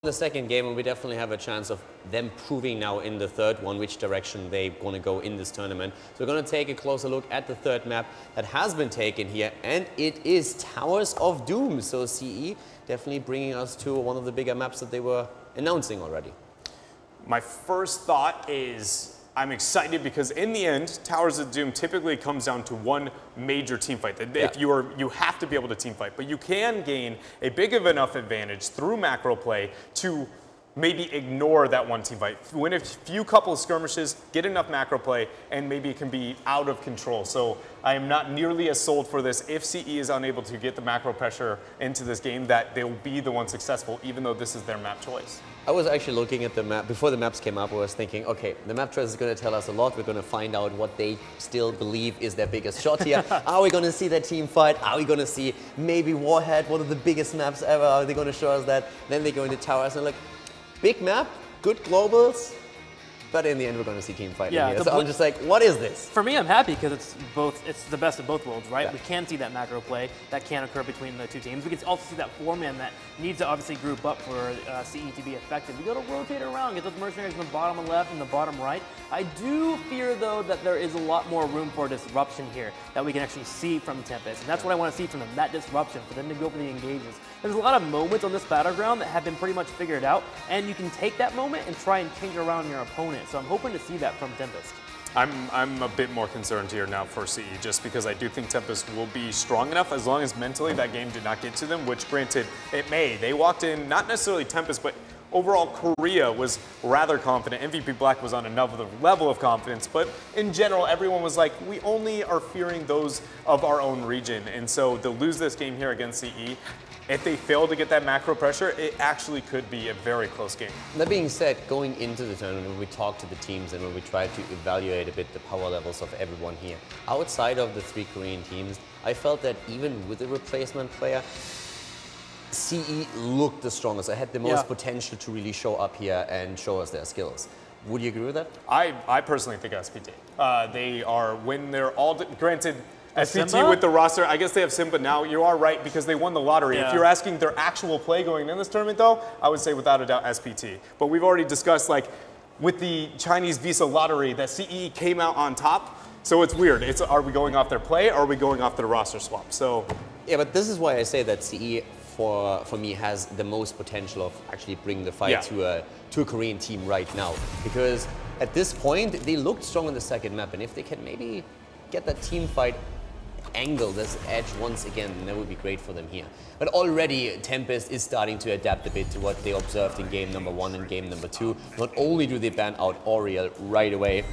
the second game, and we definitely have a chance of them proving now in the third one which direction they want to go in this tournament. So we're going to take a closer look at the third map that has been taken here, and it is Towers of Doom. So CE definitely bringing us to one of the bigger maps that they were announcing already. My first thought is I'm excited because in the end, Towers of Doom typically comes down to one major team fight. If you have to be able to team fight, but you can gain a big enough advantage through macro play to maybe ignore that one team fight. Win a few couple of skirmishes, get enough macro play, and maybe it can be out of control. So I am not nearly as sold for this. If CE is unable to get the macro pressure into this game, that they'll be the one successful, even though this is their map choice. I was actually looking at the map, before the maps came up, I was thinking, okay, the map choice is going to tell us a lot. We're going to find out what they still believe is their biggest shot here. Are we going to see that team fight? Are we going to see maybe Warhead, one of the biggest maps ever? Are they going to show us that? Then they go into Towers and look, big map, good globals, but in the end we're going to see team fighting here. So I'm just like, what is this? For me, I'm happy because it's the best of both worlds, right? Yeah. We can see that macro play that can occur between the two teams. We can also see that four-man that needs to obviously group up for CE to be effective. We got to rotate around, get those mercenaries in the bottom left and the bottom right. I do fear, though, that there is a lot more room for disruption here that we can actually see from Tempest. And that's what I want to see from them, that disruption, for them to go for the engages. There's a lot of moments on this battleground that have been pretty much figured out, and you can take that moment and try and change around your opponent. So I'm hoping to see that from Tempest. I'm a bit more concerned here now for CE, just because I do think Tempest will be strong enough as long as mentally that game did not get to them, which granted, it may. They walked in, not necessarily Tempest, but overall Korea was rather confident. MVP Black was on another level of confidence, but in general, everyone was like, we only are fearing those of our own region. And so to lose this game here against CE, if they fail to get that macro pressure, it actually could be a very close game. That being said, going into the tournament, when we talked to the teams and when we tried to evaluate a bit the power levels of everyone here, outside of the three Korean teams, I felt that even with a replacement player, CE looked the strongest. I had the most potential to really show up here and show us their skills. Would you agree with that? I personally think SPT. They are, when they're all, granted, SPT Simba? with the roster, I guess they have Simba now. You are right because they won the lottery. Yeah. If you're asking their actual play going in this tournament, though, I would say without a doubt SPT. But we've already discussed, like, with the Chinese Visa lottery, that CE came out on top. So it's weird. It's, are we going off their play or are we going off their roster swap? So yeah, but this is why I say that CE for me has the most potential of actually bringing the fight to a Korean team right now, because at this point they looked strong on the second map, and if they can maybe get that team fight angle, this edge once again, that would be great for them here. But already Tempest is starting to adapt a bit to what they observed in game number 1 and game number 2. Not only do they ban out Oriel right away,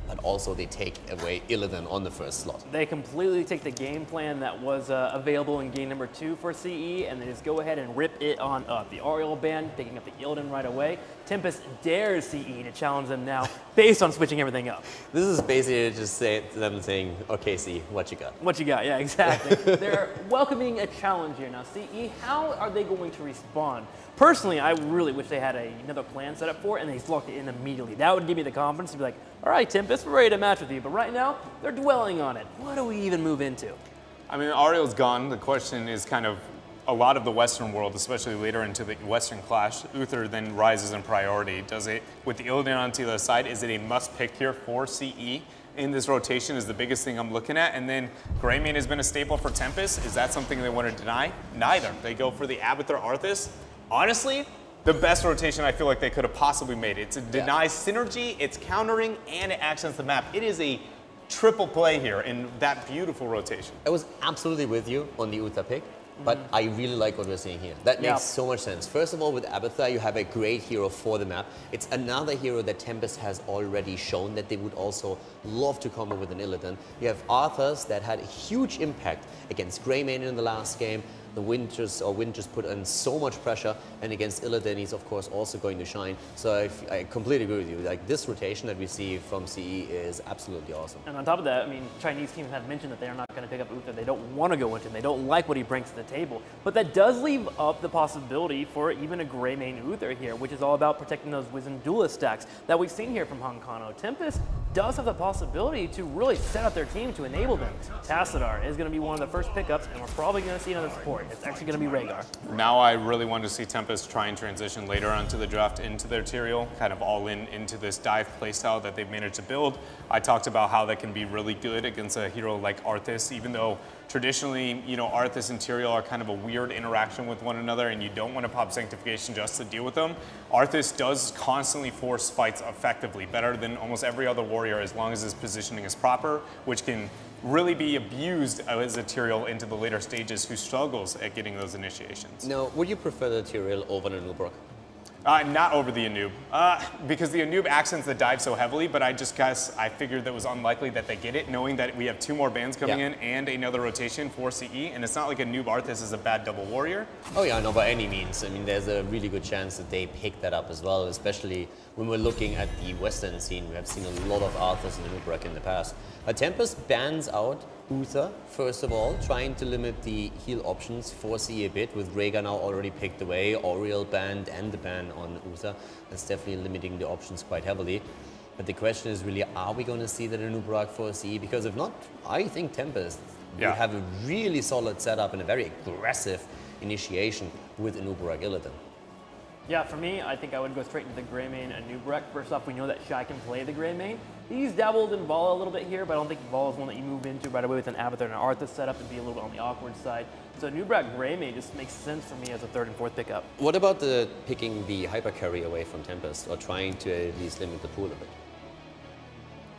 but also they take away Illidan on the first slot. They completely take the game plan that was available in game number 2 for CE, and they just go ahead and rip it on up. The Oriel ban, picking up the Illidan right away. Tempest dares CE to challenge them now based on switching everything up. This is basically just them saying, okay, CE, what you got? What you got, yeah, exactly. They're welcoming a challenge here. Now, CE, how are they going to respond? Personally, I really wish they had another plan set up for it and they just locked it in immediately. That would give me the confidence to be like, all right, Tempest, we're ready to match with you. But right now, they're dwelling on it. What do we even move into? I mean, Ariel's gone. The question is kind of a lot of the Western world, especially later into the Western Clash. Uther then rises in priority. Does it, with the Illidan on the other side, is it a must pick here for CE? In this rotation is the biggest thing I'm looking at. And then Greymane has been a staple for Tempest. Is that something they want to deny? Neither. They go for the Abathur Arthas. Honestly, the best rotation I feel like they could have possibly made. It's a deny synergy, it's countering, and it accents the map. It is a triple play here in that beautiful rotation. I was absolutely with you on the Uther pick, but I really like what we're seeing here. That makes so much sense. First of all, with Abathur, you have a great hero for the map. It's another hero that Tempest has already shown that they would also love to combo with an Illidan. You have Arthas that had a huge impact against Greymane in the last game. The Wind just put in so much pressure, and against Illidan, he's of course also going to shine. So I completely agree with you. Like, this rotation that we see from CE is absolutely awesome. And on top of that, I mean, Chinese teams have mentioned that they are not going to pick up Uther. They don't want to go into him. They don't like what he brings to the table. But that does leave up the possibility for even a Greymane Uther here, which is all about protecting those Wizened Duelist stacks that we've seen here from Hong Kong. Tempest does have the possibility to really set up their team to enable them. Tassadar is going to be one of the first pickups, and we're probably going to see another support. It's actually going to be Rhaegar. Now I really want to see Tempest try and transition later onto the draft into their Tyrael, kind of all in into this dive playstyle that they've managed to build. I talked about how that can be really good against a hero like Arthas, even though traditionally, you know, Arthas and Tyrael are kind of a weird interaction with one another, and you don't want to pop Sanctification just to deal with them. Arthas does constantly force fights effectively, better than almost every other warrior as long as his positioning is proper, which can really be abused as a Tyrael into the later stages who struggles at getting those initiations. Now, would you prefer the Tyrael over the Nubrak? Not over the Anub, because the Anub accents the dive so heavily, but I figured that it was unlikely that they get it, knowing that we have 2 more bans coming in and another rotation for CE, and it's not like Anub Arthas is a bad double warrior. Oh yeah, no, by any means. I mean, there's a really good chance that they pick that up as well, especially when we're looking at the Western scene. We have seen a lot of Arthas and Nubrak in the past. Tempest bans out Uther, first of all, trying to limit the heal options for CE a bit, with Rhaegar now already picked away, Oriel banned, and the ban on Uther. That's definitely limiting the options quite heavily. But the question is really, are we going to see that in Nubrak for CE? Because if not, I think Tempest will have a really solid setup and a very aggressive initiation with Nubrak Illidan. Yeah, for me, I think I would go straight into the Grey Main and Nubrak. First off, we know that Shai can play the Grey Main. He's dabbled in Vala a little bit here, but I don't think Vala is one that you move into right away with an Avatar and an Arthas setup and be a little bit on the awkward side. So Nubrak Grey Main just makes sense for me as a 3rd and 4th pickup. What about the picking the hyper carry away from Tempest, or trying to at least limit the pool a bit?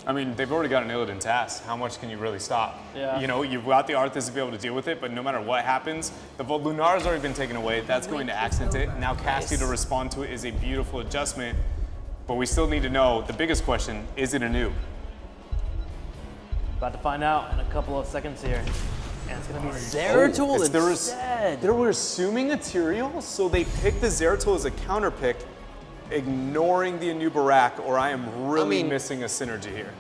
I mean, they've already got an Illidan task. How much can you really stop? Yeah. You know, you've got the Arthas to be able to deal with it, but no matter what happens, the Lunar's already been taken away. That's going to accent it. Now Cassie to respond to it is a beautiful adjustment, but we still need to know, the biggest question, is it a noob? About to find out in a couple of seconds here. And it's going to be Zeratul instead. They were assuming a Tyrael, so they picked the Zeratul as a counter pick, ignoring the Anubarak, or I am really missing a synergy here.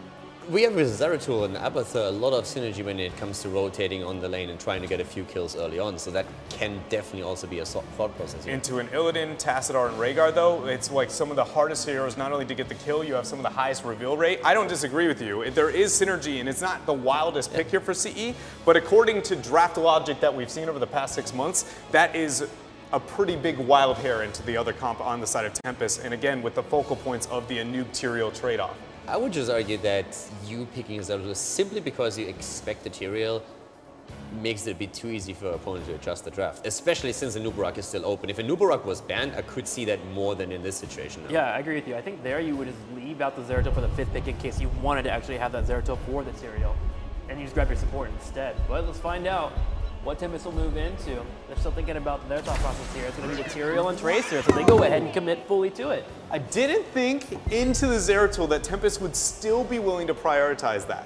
We have with Zeratul and Abathur a lot of synergy when it comes to rotating on the lane and trying to get a few kills early on, so that can definitely also be a thought process here. Into an Illidan, Tassadar, and Rhaegar, though, it's like some of the hardest heroes not only to get the kill, you have some of the highest reveal rate. I don't disagree with you. There is synergy, and it's not the wildest pick here for CE, but according to draft logic that we've seen over the past 6 months, that is a pretty big wild hair into the other comp on the side of Tempest, and again, with the focal points of the Anub-Tyrael trade-off. I would just argue that you picking Zeratul simply because you expect the Tyrael makes it a bit too easy for an opponent to adjust the draft, especially since the Nubrak is still open. If a Nubrak was banned, I could see that more than in this situation now. Yeah, I agree with you. I think there you would just leave out the Zeratul for the 5th pick in case you wanted to actually have that Zeratul for the Tyrael, and you just grab your support instead. But let's find out what Tempest will move into. They're still thinking about their thought process here. It's going to be the Tyrael and Tracer, so they go ahead and commit fully to it. I didn't think into the Zeratul that Tempest would still be willing to prioritize that.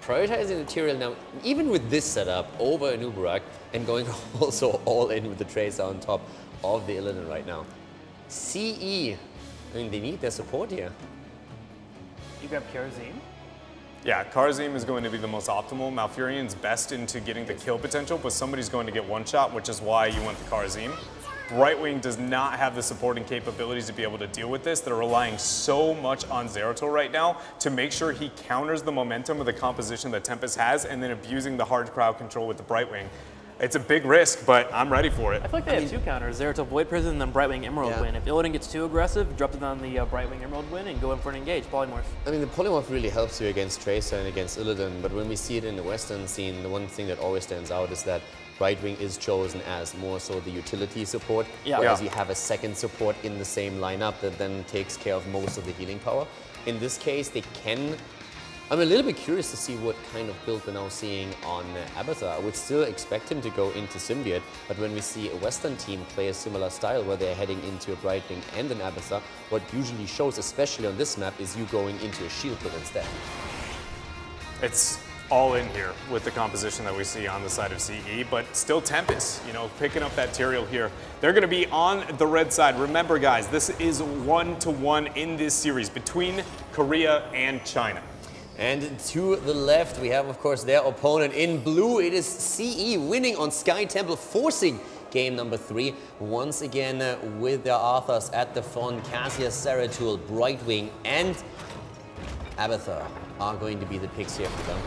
Prioritizing the Tyrael now, even with this setup over Anubarak, and going also all in with the Tracer on top of the Illidan right now. CE, I mean, they need their support here. You grab Karazim. Yeah, Karazim is going to be the most optimal. Malfurion's best into getting the kill potential, but somebody's going to get one shot, which is why you want the Karazim. Brightwing does not have the supporting capabilities to be able to deal with this. They're relying so much on Zeratul right now to make sure he counters the momentum of the composition that Tempest has, and then abusing the hard crowd control with the Brightwing. It's a big risk, but I'm ready for it. I feel like they have 2 counters, Zeratul Void Prison and then Brightwing Emerald Win. If Illidan gets too aggressive, drop it on the Brightwing Emerald Win and go in for an engage, Polymorph. I mean, the Polymorph really helps you against Tracer and against Illidan, but when we see it in the Western scene, the one thing that always stands out is that Brightwing is chosen as more so the utility support, whereas you have a second support in the same lineup that then takes care of most of the healing power. In this case, they can... I'm a little bit curious to see what kind of build we're now seeing on Abathur. I would still expect him to go into Symbiote, but when we see a Western team play a similar style where they're heading into a Brightwing and an Abathur, what usually shows, especially on this map, is you going into a shield pit instead. It's all in here with the composition that we see on the side of CE, but still Tempest, you know, picking up that Tyrael here. They're going to be on the red side. Remember, guys, this is 1-to-1 in this series between Korea and China. And to the left, we have, of course, their opponent in blue. It is CE winning on Sky Temple, forcing game number 3. Once again, with their Arthas at the front, Cassius, Zeratul, Brightwing, and Abathur are going to be the picks here for them.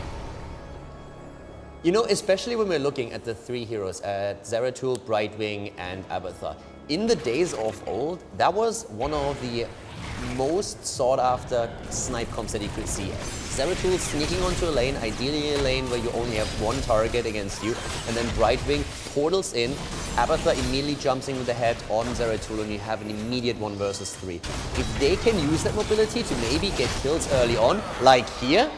You know, especially when we're looking at the three heroes, at Zeratul, Brightwing, and Abathur. In the days of old, that was one of the most sought-after snipe comps that you could see. Zeratul sneaking onto a lane, ideally a lane where you only have one target against you, and then Brightwing portals in, Abathur immediately jumps in with the head on Zeratul, and you have an immediate 1 versus 3. If they can use that mobility to maybe get kills early on, like here,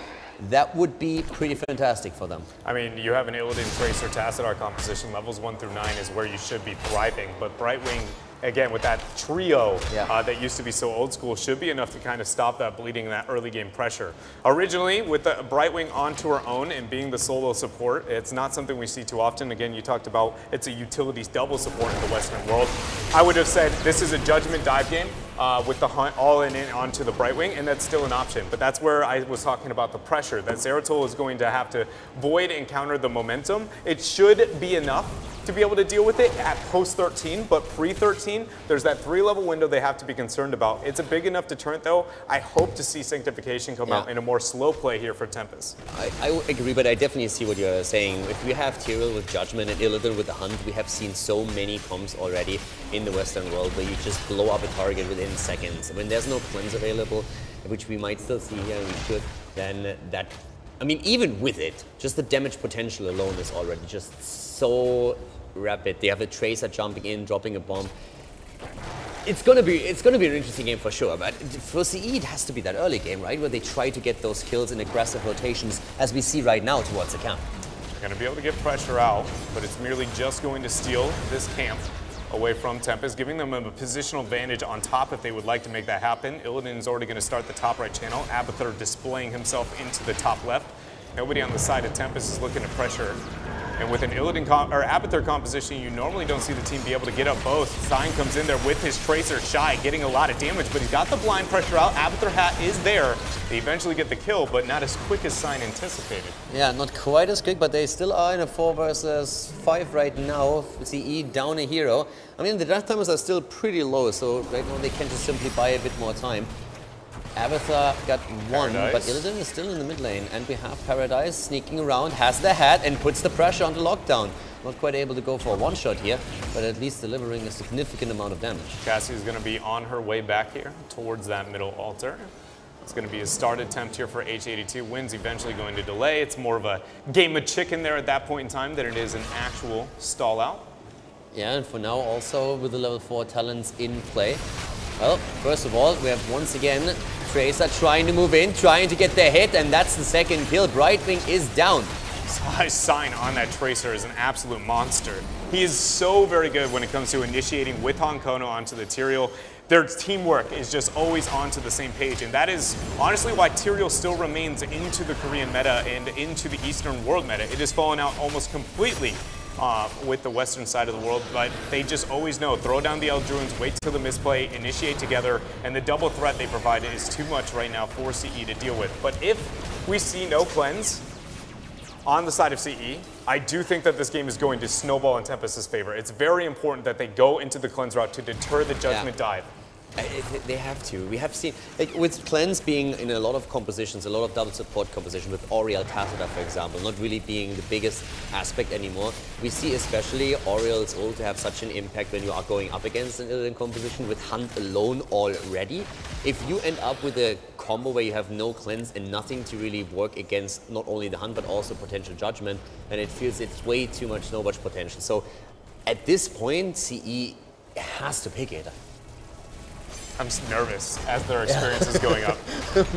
that would be pretty fantastic for them. I mean, you have an Illidan Tracer to asset our composition. Levels 1 through 9 is where you should be thriving, but Brightwing, again, with that trio that used to be so old school, should be enough to kind of stop that bleeding, that early game pressure. Originally, with the Brightwing onto her own and being the solo support, it's not something we see too often. Again, you talked about it's a utilities double support in the Western world. I would have said this is a judgment dive game with the hunt all in onto the Brightwing, and that's still an option. But that's where I was talking about the pressure that Zeratul is going to have to void and counter the momentum. It should be enough to be able to deal with it at post 13, but pre 13, there's that 3-level window they have to be concerned about. It's a big enough deterrent though. I hope to see Sanctification come out in a more slow play here for Tempest. I agree, but I definitely see what you're saying. If we have Tyrael with Judgment and Illidan with the Hunt, we have seen so many comps already in the Western world where you just blow up a target within seconds. When there's no cleanse available, which we might still see here, we should, then that, I mean, even with it, just the damage potential alone is already just so rapid. They have a Tracer jumping in, dropping a bomb. It's gonna be an interesting game for sure, but for CE it has to be that early game, right, where they try to get those kills in aggressive rotations, as we see right now towards the camp. They're gonna be able to get pressure out, but it's merely just going to steal this camp away from Tempest, giving them a positional advantage on top if they would like to make that happen. Illidan is already going to start the top right channel. Abathur displaying himself into the top left. Nobody on the side of Tempest is looking to pressure. And with an Illidan or Abathur composition, you normally don't see the team be able to get up both. Sign comes in there with his Tracer, Shy, getting a lot of damage, but he's got the blind pressure out. Abathur hat is there. They eventually get the kill, but not as quick as Sign anticipated. Yeah, not quite as quick, but they still are in a 4 versus 5 right now. CE down a hero. I mean, the death timers are still pretty low, so right now they can just simply buy a bit more time. Abathur got one, but Illidan is still in the mid lane, and we have Paradise sneaking around, has the hat, and puts the pressure on the lockdown. Not quite able to go for a one-shot here, but at least delivering a significant amount of damage. Cassie is going to be on her way back here towards that middle altar. It's going to be a start attempt here for H82. Wins eventually going to delay. It's more of a game of chicken there at that point in time than it is an actual stall out. Yeah, and for now also with the level 4 talents in play. Well, first of all, we have once again Tracer trying to move in, trying to get the hit, and that's the second kill. Brightwing is down. Sign on that Tracer is an absolute monster. He is so very good when it comes to initiating with Honkono onto the Tyrael. Their teamwork is just always onto the same page, and that is honestly why Tyrael still remains into the Korean meta and into the Eastern world meta. It has fallen out almost completely with the Western side of the world, but they just always know, throw down the Eldruins, wait till the misplay, initiate together, and the double threat they provide is too much right now for CE to deal with. But if we see no cleanse on the side of CE, I do think that this game is going to snowball in Tempest's favor. It's very important that they go into the cleanse route to deter the judgment dive. They have to. We have seen, like, with Cleanse being in a lot of compositions, a lot of double support composition, with Oriel Tassadar, for example, not really being the biggest aspect anymore. We see especially Oriel's ult to have such an impact when you are going up against an Illidan composition with Hunt alone already. If you end up with a combo where you have no Cleanse and nothing to really work against not only the Hunt but also potential Judgment, then it feels it's way too much no-watch potential. So at this point, CE has to pick it. I'm nervous as their experience is going up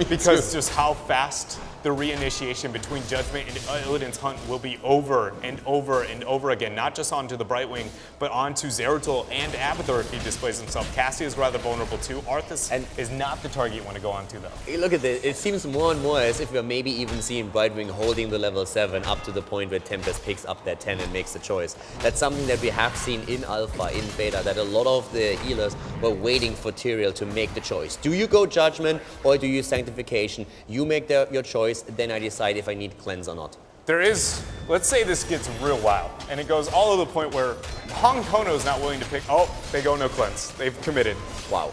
because just how fast the reinitiation between Judgment and Illidan's Hunt will be over and over and over again, not just onto the Brightwing, but onto Zeratul and Abathur if he displays himself. Cassie is rather vulnerable too. Arthas is not the target you want to go onto though. Look at this, it seems more and more as if we're maybe even seeing Brightwing holding the level 7 up to the point where Tempest picks up that 10 and makes the choice. That's something that we have seen in Alpha, in Beta, that a lot of the healers were waiting for Tyrael to make the choice. Do you go Judgment or do you Sanctification? You make your choice, then I decide if I need Cleanse or not. There is, let's say this gets real wild, and it goes all to the point where Honkono is not willing to pick, oh, they go no Cleanse. They've committed. Wow.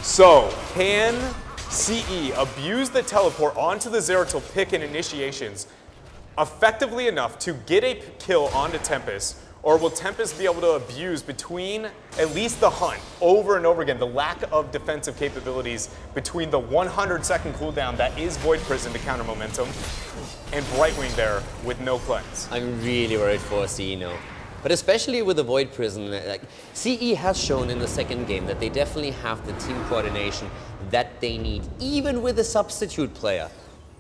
So, can CE abuse the teleport onto the Zeratul pick and initiations effectively enough to get a kill onto Tempest, or will Tempest be able to abuse between at least the hunt over and over again, the lack of defensive capabilities between the 100-second cooldown that is Void Prison to counter momentum and Brightwing there with no cleanse? I'm really worried for CE now. But especially with the Void Prison, like, CE has shown in the second game that they definitely have the team coordination that they need, even with a substitute player,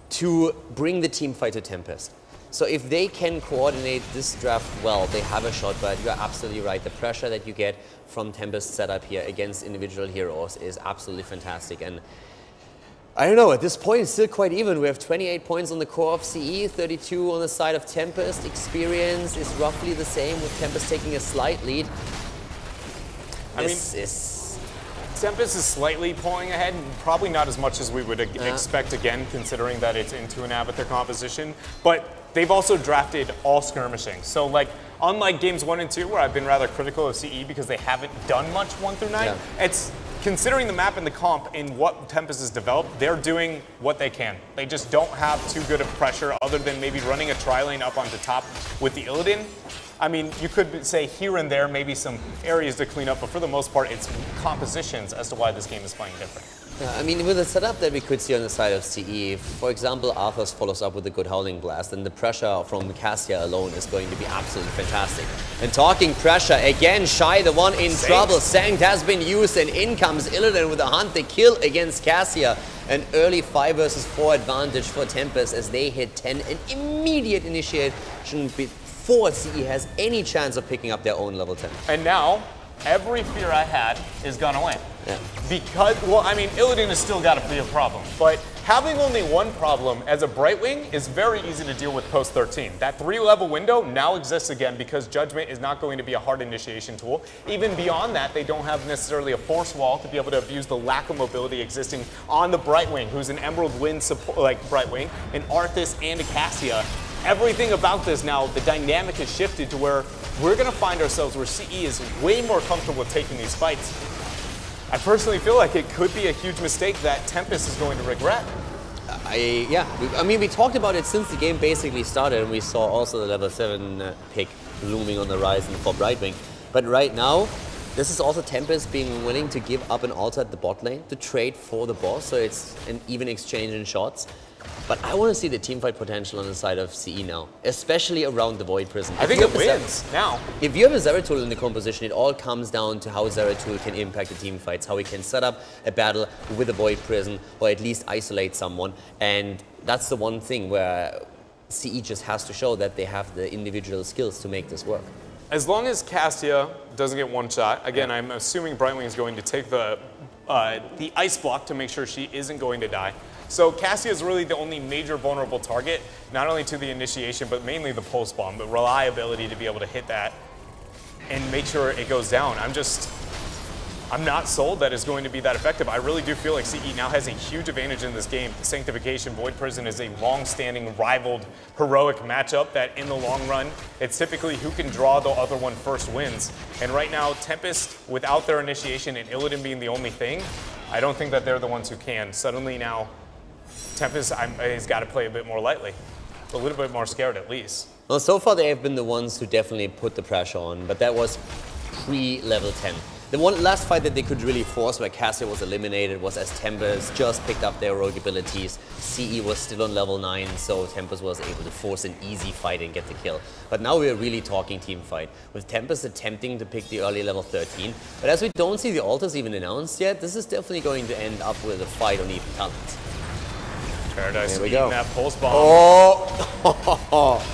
to bring the team fight to Tempest. So if they can coordinate this draft well, they have a shot, but you're absolutely right. The pressure that you get from Tempest's setup here against individual heroes is absolutely fantastic. And I don't know, at this point it's still quite even. We have 28 points on the core of CE, 32 on the side of Tempest. Experience is roughly the same, with Tempest taking a slight lead. Tempest is slightly pulling ahead, probably not as much as we would expect again, considering that it's into an Abathur composition. But they've also drafted all skirmishing. So like, unlike games 1 and 2, where I've been rather critical of CE because they haven't done much 1 through 9, it's considering the map and the comp in what Tempest has developed, they're doing what they can. They just don't have too good of pressure other than maybe running a tri-lane up onto top with the Illidan. I mean, you could say here and there, maybe some areas to clean up, but for the most part, it's compositions as to why this game is playing different. I mean, with the setup that we could see on the side of CE, for example, Arthas follows up with a good Howling Blast, and the pressure from Cassia alone is going to be absolutely fantastic. And talking pressure, again, Shy, the one in trouble. Sanct has been used, and in comes Illidan with a hunt, the kill against Cassia. An early 5 versus 4 advantage for Tempest as they hit 10, an immediate initiation before CE has any chance of picking up their own level 10. And now, every fear I had is gone away. Yeah. Because, well, I mean, Illidan has still got to be a problem, but having only one problem as a Brightwing is very easy to deal with post 13. That 3-level window now exists again because Judgment is not going to be a hard initiation tool. Even beyond that, they don't have necessarily a force wall to be able to abuse the lack of mobility existing on the Brightwing, who's an Emerald Wind support, like Brightwing, an Arthas and a Cassia. Everything about this now, the dynamic has shifted to where we're going to find ourselves where CE is way more comfortable with taking these fights. I personally feel like it could be a huge mistake that Tempest is going to regret. I mean, we talked about it since the game basically started, and we saw also the level 7 pick looming on the horizon for Brightwing. But right now, this is also Tempest being willing to give up an altar at the bot lane to trade for the boss, so it's an even exchange in shots. But I want to see the teamfight potential on the side of CE now, especially around the Void Prison. I think it wins now. If you have a Zeratul in the composition, it all comes down to how Zeratul can impact the team fights, how he can set up a battle with a Void Prison, or at least isolate someone. And that's the one thing where CE just has to show that they have the individual skills to make this work. As long as Cassia doesn't get one shot, again, I'm assuming Brightwing is going to take the ice block to make sure she isn't going to die. So Cassia is really the only major vulnerable target, not only to the initiation, but mainly the pulse bomb, the reliability to be able to hit that and make sure it goes down. I'm not sold that it's going to be that effective. I really do feel like CE now has a huge advantage in this game. The Sanctification Void Prison is a long-standing, rivaled, heroic matchup that in the long run, it's typically who can draw the other one first wins. And right now, Tempest, without their initiation and Illidan being the only thing, I don't think that they're the ones who can. Suddenly now, Tempest has got to play a bit more lightly, a little bit more scared at least. Well, so far they have been the ones who definitely put the pressure on, but that was pre-level 10. The one last fight that they could really force where Cassia was eliminated was as Tempest just picked up their heroic abilities. CE was still on level 9, so Tempest was able to force an easy fight and get the kill. But now we're really talking team fight, with Tempest attempting to pick the early level 13. But as we don't see the altars even announced yet, this is definitely going to end up with a fight on even talent. Paradise eating that pulse bomb. Oh!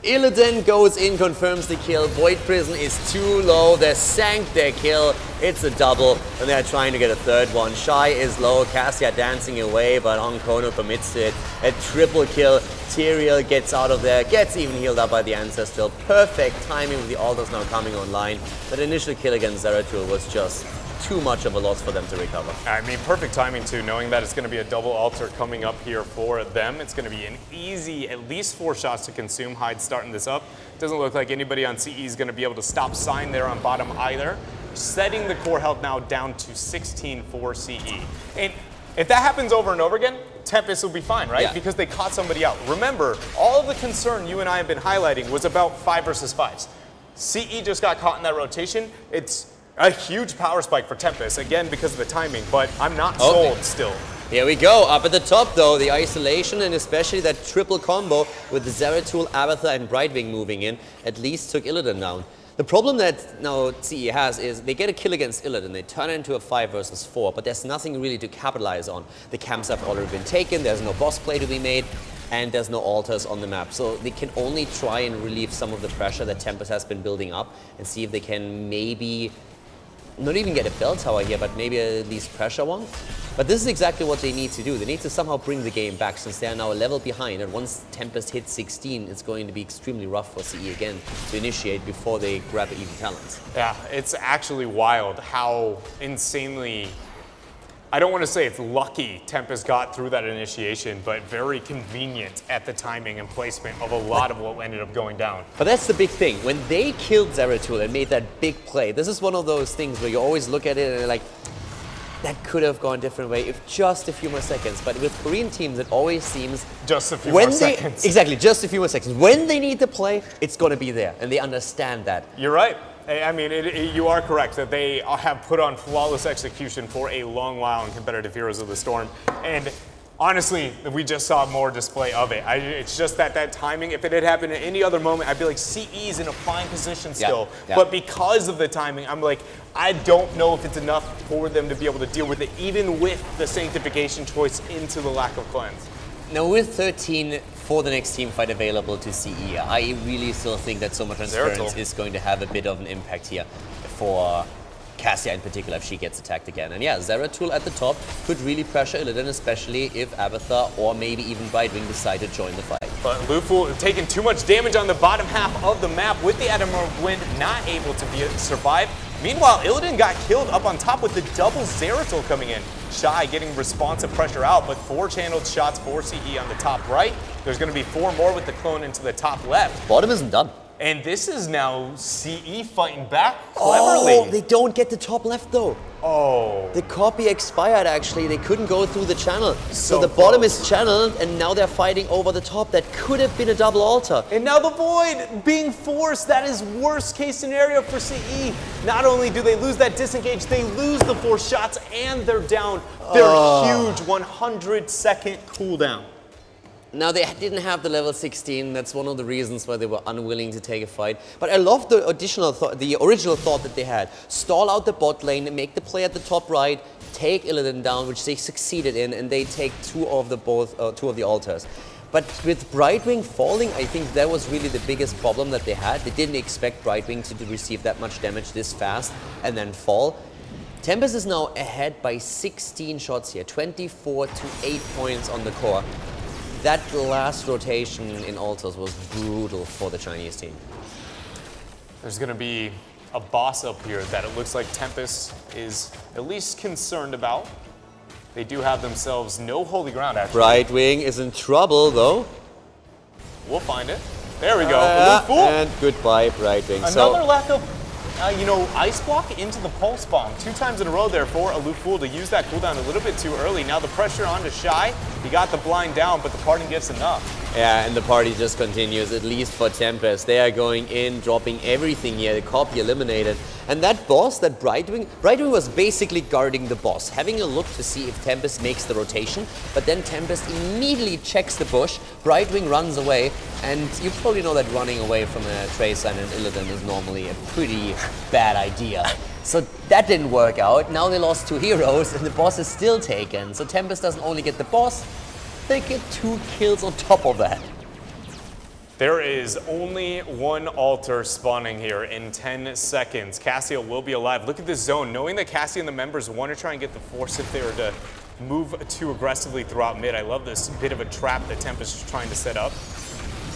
Illidan goes in, confirms the kill. Void Prison is too low. They sank their kill. It's a double, and they're trying to get a third one. Shy is low. Cassia dancing away, but Hong Kono commits to it. A triple kill. Tyrael gets out of there, gets even healed up by the Ancestral. Perfect timing with the altars now coming online. That initial kill against Zeratul was just too much of a loss for them to recover. I mean, perfect timing too, knowing that it's going to be a double altar coming up here for them. It's going to be an easy, at least 4 shots to consume. Hyde starting this up. Doesn't look like anybody on CE is going to be able to stop Sign there on bottom either. Setting the core health now down to 16 for CE. And If that happens over and over again, Tempest will be fine, right? Yeah. Because they caught somebody out. Remember, all of the concern you and I have been highlighting was about 5 versus 5s. CE just got caught in that rotation. It's a huge power spike for Tempest, again, because of the timing, but I'm not sold still. Here we go, up at the top though, the isolation and especially that triple combo with Zeratul, Abathur and Brightwing moving in at least took Illidan down. The problem that now CE has is they get a kill against Illidan, they turn it into a 5 versus 4, but there's nothing really to capitalize on. The camps have already been taken, there's no boss play to be made, and there's no altars on the map. So they can only try and relieve some of the pressure that Tempest has been building up and see if they can maybe not even get a bell tower here, but maybe at least pressure one. But this is exactly what they need to do. They need to somehow bring the game back since they are now a level behind. And once Tempest hits 16, it's going to be extremely rough for CE again to initiate before they grab even talents. Yeah, it's actually wild how insanely, I don't want to say it's lucky Tempest got through that initiation, but very convenient at the timing and placement of a lot of what ended up going down. But that's the big thing. When they killed Zeratul and made that big play, this is one of those things where you always look at it and you're like, that could have gone a different way if just a few more seconds. But with Korean teams, it always seems just a few more seconds. Exactly, just a few more seconds. When they need to play, it's going to be there, and they understand that. You're right. I mean, you are correct that they have put on flawless execution for a long while in competitive Heroes of the Storm. And honestly, we just saw more display of it. It's just that timing. If it had happened at any other moment, I'd be like, CE is in a fine position still. Yeah. But because of the timing, I'm like, I don't know if it's enough for them to be able to deal with it, even with the Sanctification choice into the lack of cleanse. Now, with 13 for the next team fight available to CE, I really still think that Soma Transference is going to have a bit of an impact here for Cassia in particular if she gets attacked again. And yeah, Zeratul at the top could really pressure Illidan, especially if Abathur or maybe even Brightwing decide to join the fight. But Lufu taking too much damage on the bottom half of the map with the Adamant Wind, not able to survive. Meanwhile, Illidan got killed up on top with the double Zeratul coming in. Shy getting responsive pressure out, but 4 channeled shots for CE on the top right. There's going to be 4 more with the clone into the top left. Bottom isn't done. And this is now CE fighting back cleverly. Oh, they don't get the top left though. Oh. The copy expired actually. They couldn't go through the channel. So the close. bottom is channeled and now they're fighting over the top. That could have been a double altar. And now the Void being forced. That is worst case scenario for CE. Not only do they lose that disengage, they lose the 4 shots and they're down their huge 100-second cooldown. Now, they didn't have the level 16. That's one of the reasons why they were unwilling to take a fight. But I love the original thought that they had. Stall out the bot lane, make the play at the top right, take Illidan down, which they succeeded in, and they take two of the altars. But with Brightwing falling, I think that was really the biggest problem that they had. They didn't expect Brightwing to receive that much damage this fast and then fall. Tempest is now ahead by 16 shots here, 24 to 8 points on the core. That last rotation in altars was brutal for the Chinese team. There's going to be a boss up here that it looks like Tempest is at least concerned about. They do have themselves no holy ground, actually. Brightwing is in trouble, though. We'll find it. There we go. And goodbye, Brightwing. Another lack of, ice block into the pulse bomb. 2 times in a row there for Alufool to use that cooldown a little bit too early. Now the pressure onto Shy. He got the blind down, but the party gets enough. Yeah, and the party just continues, at least for Tempest. They are going in, dropping everything here. The copy eliminated. And that boss, that Brightwing was basically guarding the boss, having a look to see if Tempest makes the rotation. But then Tempest immediately checks the bush. Brightwing runs away. And you probably know that running away from a Tracer and an Illidan is normally a pretty bad idea. So that didn't work out. Now they lost 2 heroes and the boss is still taken. So Tempest doesn't only get the boss, they get 2 kills on top of that. There is only 1 altar spawning here in 10 seconds. Cassia will be alive. Look at this zone. Knowing that Cassia and the members want to try and get the force if they were to move too aggressively throughout mid. I love this bit of a trap that Tempest is trying to set up.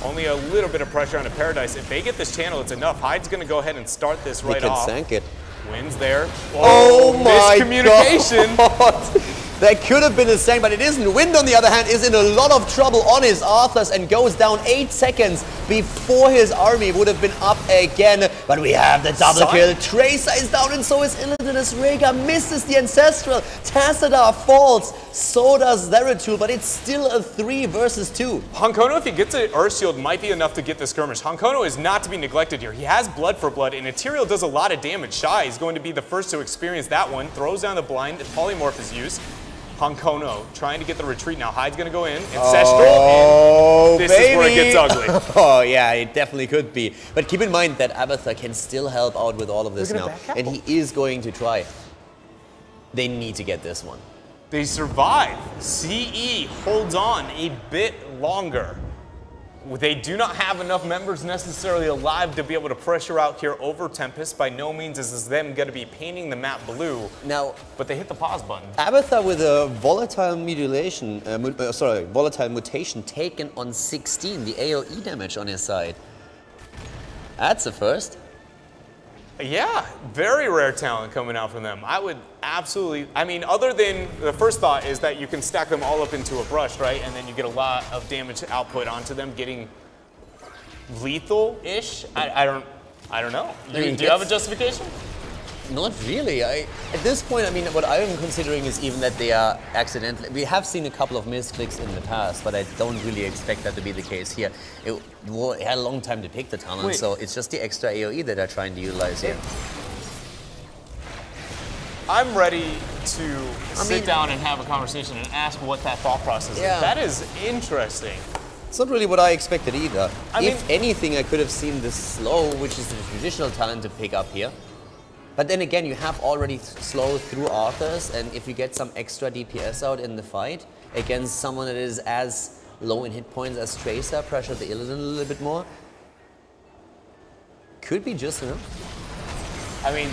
Only a little bit of pressure on a Paradise. If they get this channel, it's enough. Hyde's going to go ahead and start this right off. They can sank it. Wins there. Oh my miscommunication. God. That could have been a Sang, but it isn't. Wind, on the other hand, is in a lot of trouble on his Arthurs and goes down 8 seconds before his army would have been up again. But we have the double kill. Tracer is down, and so is Illidan as Rhaegar misses the Ancestral. Tassadar falls, so does Zeratul, but it's still a 3 versus 2. Hankono, if he gets an Earth Shield, might be enough to get the skirmish. Hankono is not to be neglected here. He has Blood for Blood, and Ethereal does a lot of damage. Shy is going to be the first to experience that one. Throws down the blind. Polymorph is used. Hankono trying to get the retreat now. Hyde's going to go in. Ancestral in. This is where it gets ugly. Oh, yeah, it definitely could be. But keep in mind that Abathur can still help out with all of this now. And he is going to try. They need to get this one. They survive. CE holds on a bit longer. They do not have enough members necessarily alive to be able to pressure out here over Tempest. By no means is this them going to be painting the map blue. Now, but they hit the pause button. Abathur with a volatile mutilation, volatile mutation taken on 16, the AoE damage on his side. That's a first. Yeah, very rare talent coming out from them. I would absolutely, I mean, other than the first thought is that you can stack them all up into a brush, right? And then you get a lot of damage output onto them, getting lethal-ish. I don't know. Do you have a justification? Not really. At this point, I mean, what I'm considering is even that they are accidentally. We have seen a couple of misclicks in the past, but I don't really expect that to be the case here. It had a long time to pick the talent, so it's just the extra AoE that they're trying to utilize here. I'm ready to sit down and have a conversation and ask what that thought process is. That is interesting. It's not really what I expected either. If anything, I could have seen the slow, which is the traditional talent to pick up here. But then again, you have already slow through Arthurs, and if you get some extra DPS out in the fight against someone that is as low in hit points as Tracer, pressure the Illidan a little bit more, could be just enough. I mean,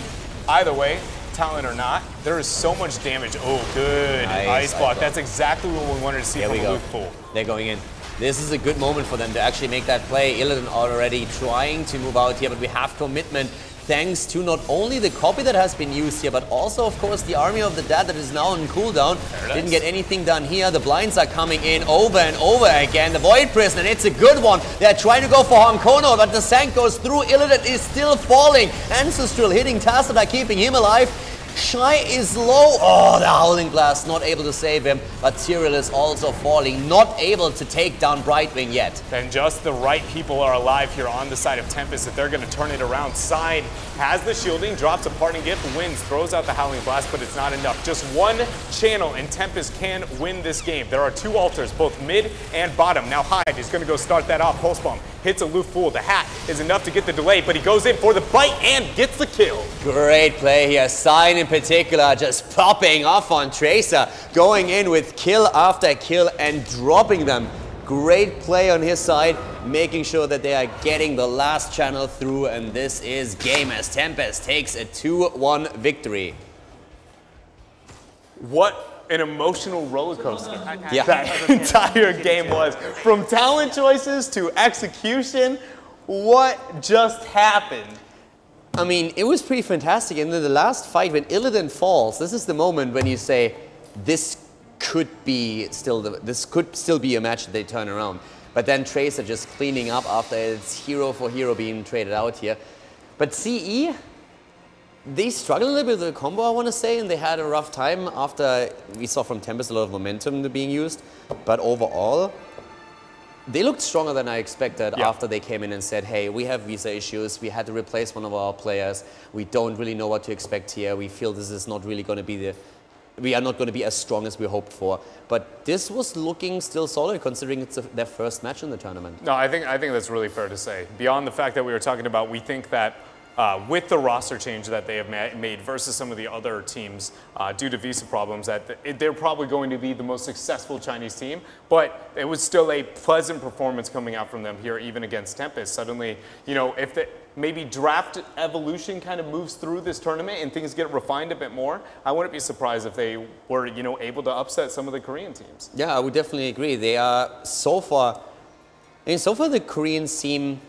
either way, talent or not, there is so much damage. Oh, good. Nice. Ice block. That's exactly what we wanted to see from the Luke pool. They're going in. This is a good moment for them to actually make that play. Illidan already trying to move out here, but we have commitment. Thanks to not only the copy that has been used here, but also, of course, the Army of the Dead that is now on cooldown. Didn't get anything done here. The blinds are coming in over and over again. The Void Prison, and it's a good one. They're trying to go for Hankono, but the Sang goes through. Illidan is still falling. Ancestral hitting Tassadar, keeping him alive. Shy is low. Oh, the Howling Blast not able to save him, but Tyrael is also falling, not able to take down Brightwing yet. And just the right people are alive here on the side of Tempest if they're going to turn it around. Side has the shielding, drops a parting gift, wins, throws out the Howling Blast, but it's not enough. Just one channel and Tempest can win this game. There are 2 altars, both mid and bottom. Now Hyde is going to go start that off. Pulse Bomb hits a Aloof Fool. The hat is enough to get the delay, but he goes in for the bite and gets the kill. Great play here. Sign in particular just popping off on Tracer, going in with kill after kill and dropping them. Great play on his side, making sure that they are getting the last channel through, and this is game as Tempest takes a 2-1 victory. What an emotional roller coaster that entire game was. From talent choices to execution, what just happened? I mean, it was pretty fantastic. And in the last fight, when Illidan falls, this is the moment when you say, this could still be a match that they turn around. But then Tracer just cleaning up after it's hero for hero being traded out here. But CE, they struggled a little bit with the combo, I want to say, and they had a rough time after we saw from Tempest a lot of momentum being used. But overall, they looked stronger than I expected after they came in and said, hey, we have visa issues, we had to replace one of our players, we don't really know what to expect here, we feel this is not really going to be we are not going to be as strong as we hoped for. But this was looking still solid considering it's their first match in the tournament. No, I think that's really fair to say. Beyond the fact that we were talking about, we think that with the roster change that they have made versus some of the other teams due to visa problems, that they're probably going to be the most successful Chinese team. But it was still a pleasant performance coming out from them here, even against Tempest. Suddenly, you know, if maybe draft evolution kind of moves through this tournament and things get refined a bit more, I wouldn't be surprised if they were, you know, able to upset some of the Korean teams. Yeah, I would definitely agree. They are so far the Koreans seem,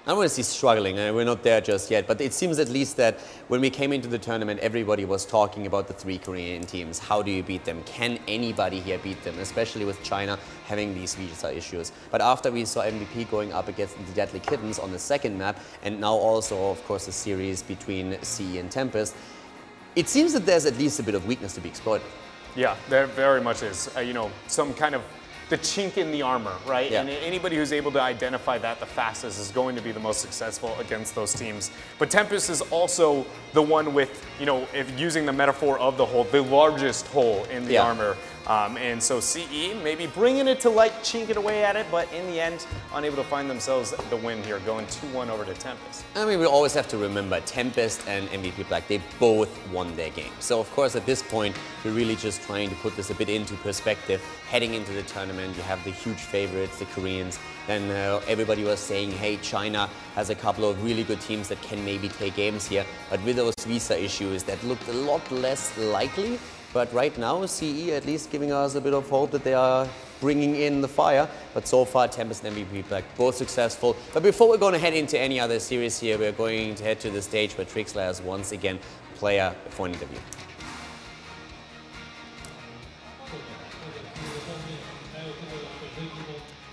I don't want to say struggling, and we're not there just yet, but it seems at least that when we came into the tournament, everybody was talking about the 3 Korean teams. How do you beat them? Can anybody here beat them? Especially with China having these visa issues. But after we saw MVP going up against the Deadly Kittens on the second map, and now also, of course, the series between CE and Tempest, it seems that there's at least a bit of weakness to be exploited. Yeah, there very much is. You know, some kind of the chink in the armor, right? Yeah. And anybody who's able to identify that the fastest is going to be the most successful against those teams. But Tempest is also the one with, you know, if using the metaphor of the hole, the largest hole in the armor. And so CE maybe bringing it to light, chinking away at it, but in the end, unable to find themselves the win here, going 2-1 over to Tempest. I mean, we always have to remember Tempest and MVP Black, they both won their game. So of course, at this point, we're really just trying to put this a bit into perspective. Heading into the tournament, you have the huge favorites, the Koreans. Then everybody was saying, hey, China has a couple of really good teams that can maybe take games here. But with those visa issues, that looked a lot less likely. But right now, CE at least giving us a bit of hope that they are bringing in the fire. But so far, Tempest and MVP Black both successful. But before we're going to head into any other series here, we're going to head to the stage where Trixler has once again player for an interview.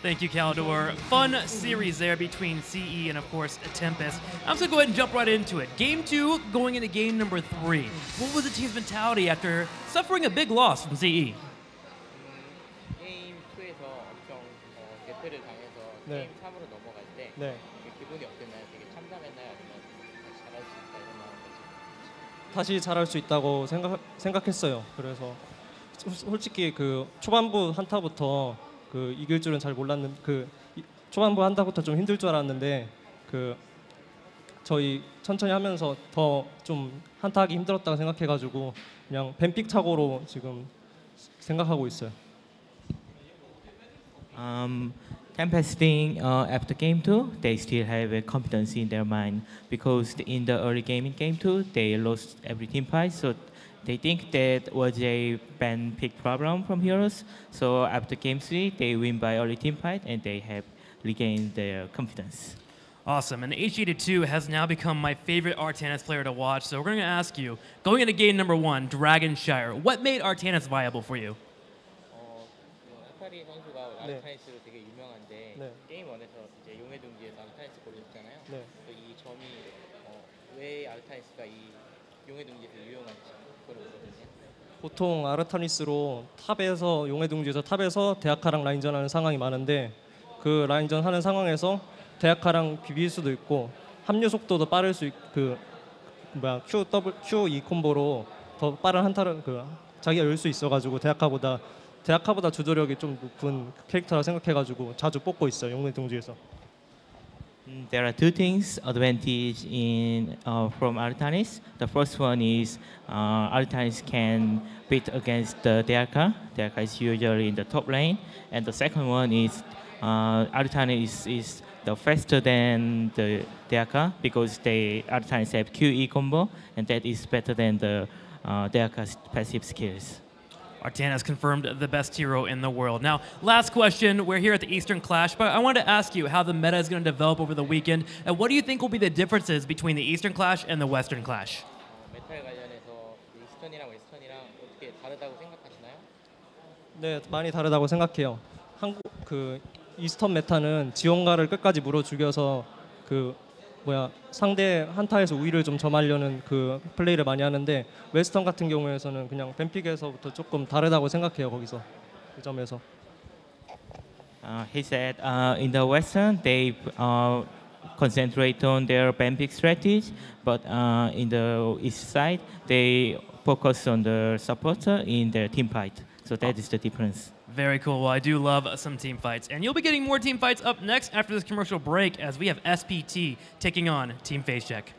Thank you, Caldor. Fun series there between CE and, of course, Tempest. I'm just going to go ahead and jump right into it. Game 2 going into game number 3. What was the team's mentality after suffering a big loss from CE? 게임 2에서 엄청 대패를 당해서 게임 3으로 넘어갈 때 기분이 어땠나요? 되게 참담했나요? 아니면 다시 잘할 수 있다 이런 마음이었어요? 다시 잘할 수 있다고 생각했어요. 그래서 솔직히 그 초반부 한타부터 그 이길 줄은 잘 몰랐는데 그 초반부 한타부터 좀 힘들 줄 알았는데 그 저희 천천히 하면서 더 좀 한타하기 힘들었다고 생각해가지고 그냥 뱀픽 착오로 지금 생각하고 있어요. Tempesting after game 2, they still have a confidence in their mind because in the early game in game 2, they lost every team fight. So they think that was a ban pick problem from Heroes. So after game 3, they win by early team fight and they have regained their confidence. Awesome. And HG2 has now become my favorite Artanis player to watch. So we're going to ask you, going into game number 1, Dragonshire, what made Artanis viable for you? 아타리 선수가 아르타니스로 되게 유명한데 게임 1에서 이제 용의 둥지에서 아르타니스 고르셨잖아요. 이 점이 왜 아르타니스가 이 용의 둥지에서 유용한지 그거거든요. 보통 아르타니스로 탑에서 용의 둥지에서 탑에서 데아카랑 라인전하는 상황이 많은데 그 라인전 하는 상황에서 데아카랑 비빌 수도 있고 합류 속도도 빠를 수 있고 Q2 콤보로 더 빠른 한타를 자기가 열 수 있어가지고 데아카보다 주도력이 좀 높은 캐릭터라 생각해가지고 자주 뽑고 있어요. 용의 둥지에서. There are two things advantage in from Artanis. The first one is Artanis can beat against the Deaka. Deaka is usually in the top lane, and the second one is Artanis is the faster than the Deaka because Artanis have QE combo, and that is better than the Deaka's passive skills. Artanis confirmed the best hero in the world. Now, last question. We're here at the Eastern Clash, but I wanted to ask you how the meta is going to develop over the weekend, and what do you think will be the differences between the Eastern Clash and the Western Clash? 메탈 관련해서 이스턴이랑 웨스턴이랑 어떻게 다르다고 생각하시나요? 네, 많이 다르다고 생각해요. 그 이스턴 메타는 지원가를 끝까지 물어 죽여서 상대 한타에서 우위를 좀 점하려는 그 플레이를 많이 하는데 웨스턴 같은 경우에서는 그냥 뱀픽에서부터 조금 다르다고 생각해요. 거기서 그 점에서. He said in the Western they concentrate on their 뱀픽 strategy, but in the East side they focus on the supporter in their team fight. So that is the difference. Very cool. Well, I do love some team fights. And you'll be getting more team fights up next after this commercial break as we have SPT taking on Team Face Check.